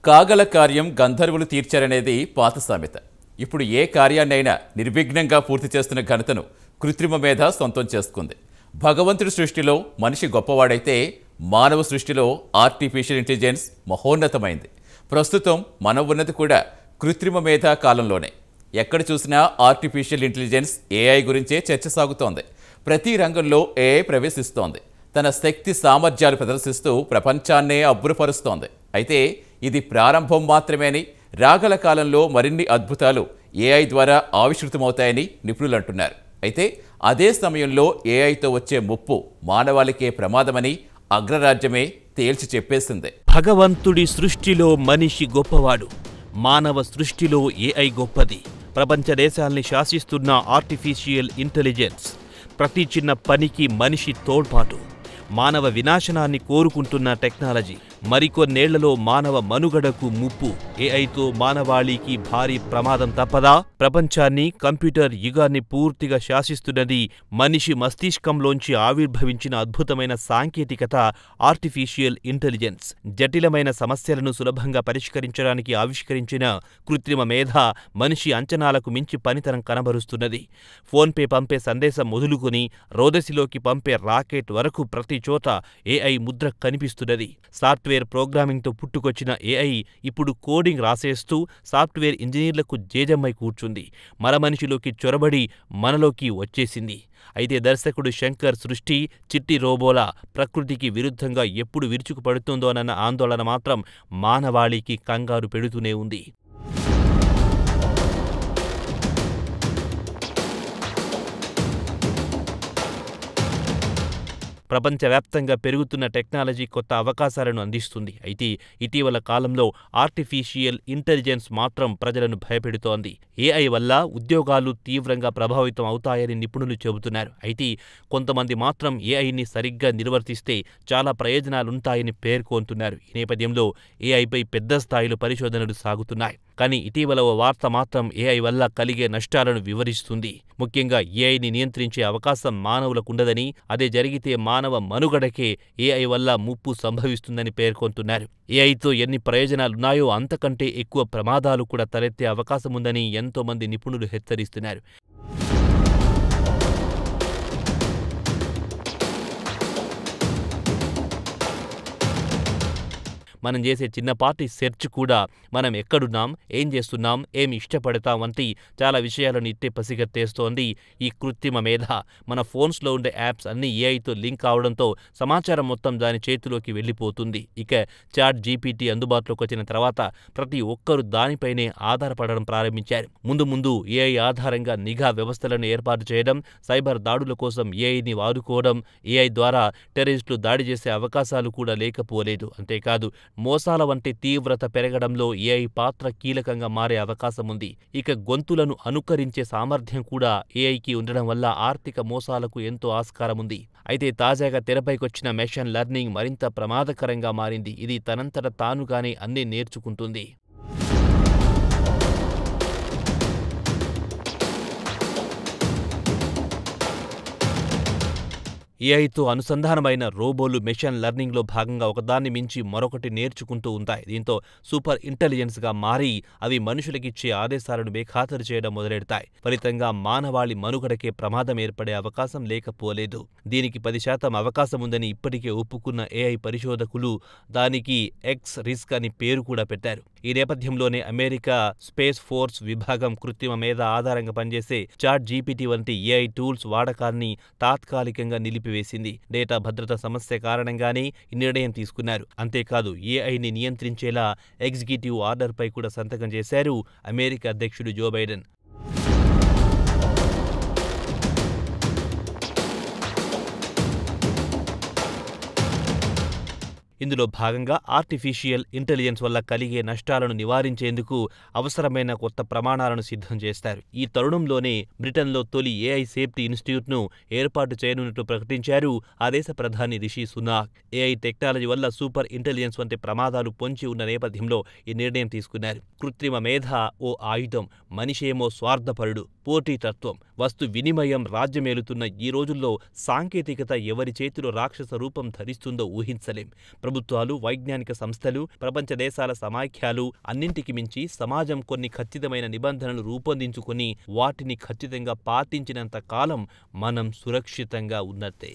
కాగల కార్యం గంధర్వులు తీర్చారనేది పాత సామెత. ఇప్పుడు ఏ కార్యాన్నైనా నిర్విఘ్నంగా పూర్తి చేస్తున్న ఘనతను కృత్రిమ మేధ సొంతం చేసుకుంది. భగవంతుడి సృష్టిలో మనిషి గొప్పవాడైతే మానవ సృష్టిలో ఆర్టిఫిషియల్ ఇంటెలిజెన్స్ మహోన్నతమైంది. ప్రస్తుతం మనం ఉన్నది కూడా కృత్రిమ మేధ కాలంలోనే. ఎక్కడ చూసినా ఆర్టిఫిషియల్ ఇంటెలిజెన్స్ ఏఐ గురించే చర్చ సాగుతోంది. ప్రతి రంగంలో ఏఐ ప్రవేశిస్తోంది. తన శక్తి సామర్థ్యాలు ప్రదర్శిస్తూ ప్రపంచాన్నే అబ్బురపరుస్తోంది. అయితే ఇది ప్రారంభం మాత్రమేని, రాగల కాలంలో మరిన్ని అద్భుతాలు ఏఐ ద్వారా ఆవిష్కృతమవుతాయని నిపుణులు అంటున్నారు. అయితే అదే సమయంలో ఏఐతో వచ్చే ముప్పు మానవాళికే ప్రమాదమని అగ్రరాజ్యమే తేల్చి చెప్పేసింది. భగవంతుడి సృష్టిలో మనిషి గొప్పవాడు, మానవ సృష్టిలో ఏఐ గొప్పది. ప్రపంచ దేశాల్ని శాసిస్తున్న ఆర్టిఫిషియల్ ఇంటెలిజెన్స్, ప్రతి చిన్న పనికి మనిషి తోడ్పాటు, మానవ వినాశనాన్ని కోరుకుంటున్న టెక్నాలజీ, మరికొన్నేళ్లలో మానవ మనుగడకు ముప్పు. ఏఐతో మానవాళికి భారీ ప్రమాదం తప్పదా? ప్రపంచాన్ని, కంప్యూటర్ యుగాన్ని పూర్తిగా శాసిస్తున్నది మనిషి మస్తిష్కంలోంచి ఆవిర్భవించిన అద్భుతమైన సాంకేతికత ఆర్టిఫిషియల్ ఇంటెలిజెన్స్. జటిలమైన సమస్యలను సులభంగా పరిష్కరించడానికి ఆవిష్కరించిన కృత్రిమ మేధ మనిషి అంచనాలకు మించి పనితనం కనబరుస్తున్నది. ఫోన్పే పంపే సందేశం మొదలుకొని రోదసిలోకి పంపే రాకెట్ వరకు ప్రతి చోట ఏఐ ముద్ర కనిపిస్తున్నది. సాఫ్ట్వేర్ ప్రోగ్రామింగ్తో పుట్టుకొచ్చిన ఏఐ ఇప్పుడు కోడింగ్ రాసేస్తూ సాఫ్ట్వేర్ ఇంజనీర్లకు జేజమ్మై కూర్చుంది. మరమనిషిలోకి చొరబడి మనలోకి వచ్చేసింది. అయితే దర్శకుడు శంకర్ సృష్టి చిట్టి రోబోలా ప్రకృతికి విరుద్ధంగా ఎప్పుడు విరుచుకుపడుతుందోనన్న ఆందోళన మాత్రం మానవాళికి కంగారు పెడుతూనే ఉంది. ప్రపంచవ్యాప్తంగా పెరుగుతున్న టెక్నాలజీ కొత్త అవకాశాలను అందిస్తుంది. అయితే ఇటీవల కాలంలో ఆర్టిఫిషియల్ ఇంటెలిజెన్స్ మాత్రం ప్రజలను భయపెడుతోంది. ఏఐ వల్ల ఉద్యోగాలు తీవ్రంగా ప్రభావితం అవుతాయని నిపుణులు చెబుతున్నారు. అయితే కొంతమంది మాత్రం ఏఐని సరిగ్గా నిర్వర్తిస్తే చాలా ప్రయోజనాలుంటాయని పేర్కొంటున్నారు. ఈ నేపథ్యంలో ఏఐపై పెద్ద స్థాయిలో పరిశోధనలు సాగుతున్నాయి. కానీ ఇటీవల ఓ వార్త మాత్రం ఏఐ వల్ల కలిగే నష్టాలను వివరిస్తుంది. ముఖ్యంగా ఏఐని నియంత్రించే అవకాశం మానవులకుండదని, అదే జరిగితే మానవ మనుగడకే ఏఐ వల్ల ముప్పు సంభవిస్తుందని పేర్కొంటున్నారు. ఏఐతో ఎన్ని ప్రయోజనాలున్నాయో అంతకంటే ఎక్కువ ప్రమాదాలు కూడా తలెత్తే అవకాశముందని ఎంతోమంది నిపుణులు హెచ్చరిస్తున్నారు. మనం చేసే చిన్నపాటి సెర్చ్ కూడా మనం ఎక్కడున్నాం, ఏం చేస్తున్నాం, ఏమి ఇష్టపడతాం వంటి చాలా విషయాలను ఇట్టే పసిగట్టేస్తోంది ఈ కృత్రిమ మేధ. మన ఫోన్స్లో ఉండే యాప్స్ అన్నీ ఏఐతో లింక్ అవడంతో సమాచారం మొత్తం దాని చేతిలోకి వెళ్ళిపోతుంది. ఇక చాట్ జీపీటీ అందుబాటులోకి వచ్చిన తర్వాత ప్రతి ఒక్కరూ దానిపైనే ఆధారపడడం ప్రారంభించారు. ముందు ఏఐ ఆధారంగా నిఘా వ్యవస్థలను ఏర్పాటు చేయడం, సైబర్ దాడుల కోసం ఏఐని వాడుకోవడం, ఏఐ ద్వారా టెర్రరిస్టులు దాడి చేసే అవకాశాలు కూడా లేకపోలేదు. అంతేకాదు మోసాల వంటి తీవ్రత పెరగడంలో ఏఐ పాత్ర కీలకంగా మారే అవకాశముంది. ఇక గొంతులను అనుకరించే సామర్థ్యం కూడా ఏఐకి ఉండడం వల్ల ఆర్థిక మోసాలకు ఎంతో ఆస్కారముంది. అయితే తాజాగా తెరపైకొచ్చిన మెషిన్ లెర్నింగ్ మరింత ప్రమాదకరంగా మారింది. ఇది తనంతట తానుగానే అన్నీ నేర్చుకుంటుంది. ఏఐతో అనుసంధానమైన రోబోలు మెషిన్ లెర్నింగ్లో భాగంగా ఒకదాన్ని మించి మరొకటి నేర్చుకుంటూ ఉంటాయి. దీంతో సూపర్ ఇంటెలిజెన్స్గా మారి అవి మనుషులకిచ్చే ఆదేశాలను బేఖాతరు చేయడం మొదలెడతాయి. ఫలితంగా మానవాళి మనుగడకే ప్రమాదం ఏర్పడే అవకాశం లేకపోలేదు. దీనికి 10% అవకాశం ఉందని ఇప్పటికే ఒప్పుకున్న ఏఐ పరిశోధకులు దానికి ఎక్స్ రిస్క్ అని పేరు కూడా పెట్టారు. ఈ నేపథ్యంలోనే అమెరికా స్పేస్ ఫోర్స్ విభాగం కృత్రిమ మేధ ఆధారంగా పనిచేసే చాట్ జీపీటీ వంటి ఏఐ టూల్స్ వాడకాన్ని తాత్కాలికంగా నిలిపివేసింది. డేటా భద్రత సమస్య కారణంగానే ఈ నిర్ణయం తీసుకున్నారు. అంతేకాదు ఏఐని నియంత్రించేలా ఎగ్జిక్యూటివ్ ఆర్డర్పై కూడా సంతకం చేశారు అమెరికా అధ్యక్షుడు జో బైడెన్. ఇందులో భాగంగా ఆర్టిఫిషియల్ ఇంటెలిజెన్స్ వల్ల కలిగే నష్టాలను నివారించేందుకు అవసరమైన కొత్త ప్రమాణాలను సిద్ధం చేస్తారు. ఈ తరుణంలోనే బ్రిటన్లో తొలి ఏఐ సేఫ్టీ ఇన్స్టిట్యూట్ను ఏర్పాటు చేయనున్నట్లు ప్రకటించారు ఆ దేశ ప్రధాని రిషి సునాక్. ఏఐ టెక్నాలజీ వల్ల సూపర్ ఇంటెలిజెన్స్ వంటి ప్రమాదాలు పొంచి ఉన్న నేపథ్యంలో ఈ నిర్ణయం తీసుకున్నారు. కృత్రిమ మేధ ఓ ఆయుధం, మనిషేమో స్వార్థపరుడు. పోటీతత్వం, వస్తు వినిమయం రాజ్యమేలుతున్న ఈ రోజుల్లో సాంకేతికత ఎవరి చేతిలో రాక్షస రూపం ధరిస్తుందో ఊహించలేం. ప్రభుత్వాలు, వైజ్ఞానిక సంస్థలు, ప్రపంచ దేశాల సమాఖ్యలు అన్నింటికి మించి సమాజం కొన్ని ఖచ్చితమైన నిబంధనలు రూపొందించుకుని వాటిని ఖచ్చితంగా పాటించినంత కాలం మనం సురక్షితంగా ఉన్నట్టే.